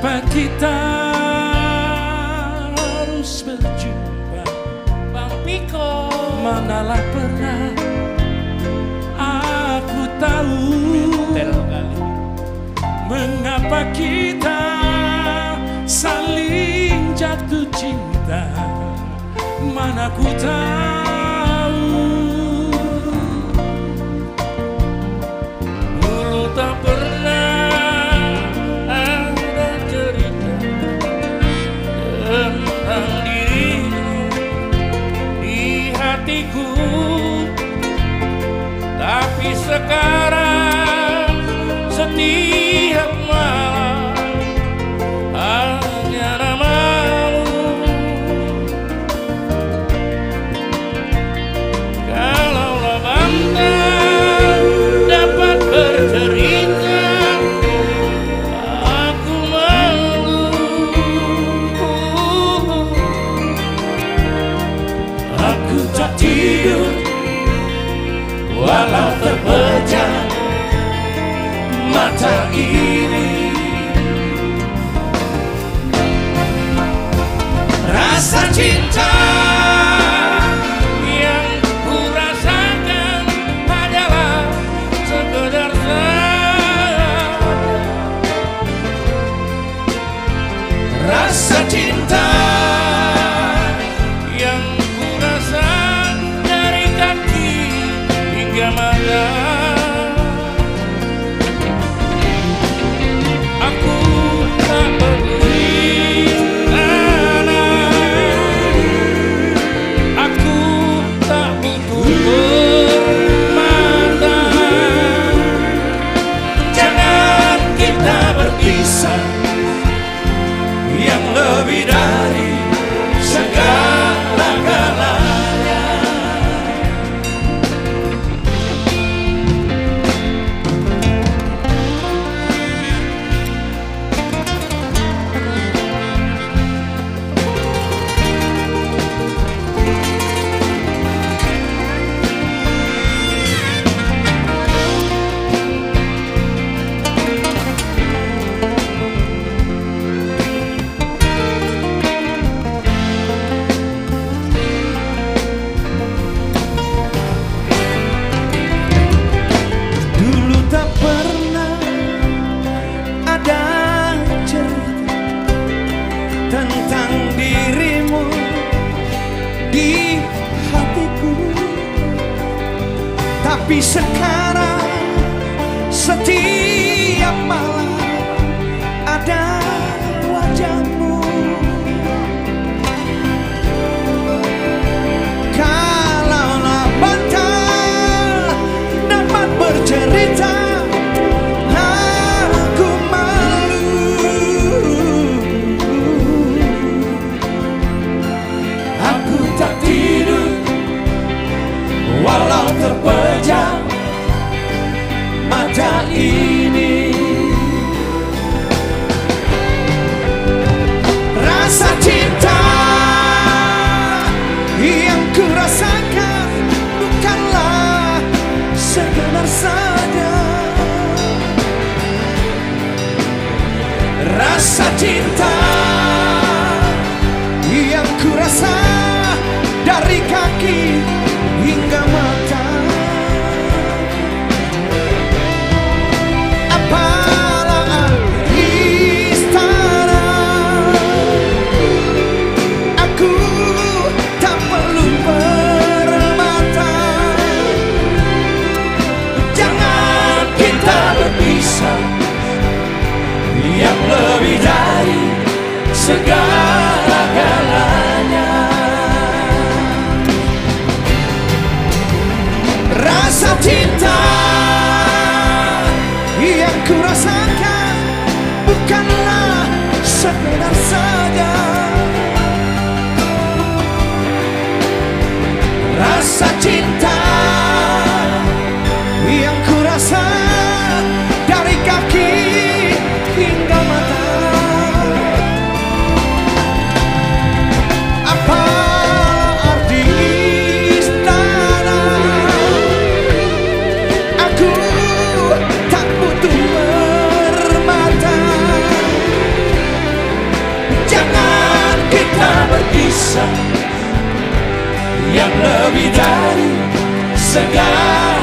Mengapa kita harus berjumpa? Bang Piko, Manalah pernah aku tahu mengapa kita saling jatuh cinta. Mana ku tahu dulu tak pernah ada cerita tentang dirimu di hatiku, tapi sekarang setiap malam hanya namamu. Kalaulah bangga dapat bercerita, aku malu. aku tak tidur walau terpejam mata ini. Rasa cinta Yang ku rasakan hanyalah sekedar saja. rasa cinta Yang ku rasa dari kaki hingga mata. Aku tak peduli mana, aku tak butuh permata. jangan kita berpisah, yang lebih dari segala-galanya. Dulu tak pernah ada cerita tentang dirimu di hatiku, tapi sekarang setiap malam ada wajahmu. Kalaulah bantal dapat bercerita, aku malu. Aku tak tidur walau terpejam mata ini. Rasa cinta yang ku rasakan bukanlah sekedar saja. Rasa cinta yang ku rasa dari kaki hingga mata. Apalah istana, aku tak perlu permata. Jangan kita berpisah, yang lebih dari kuasa yang lebih dari segala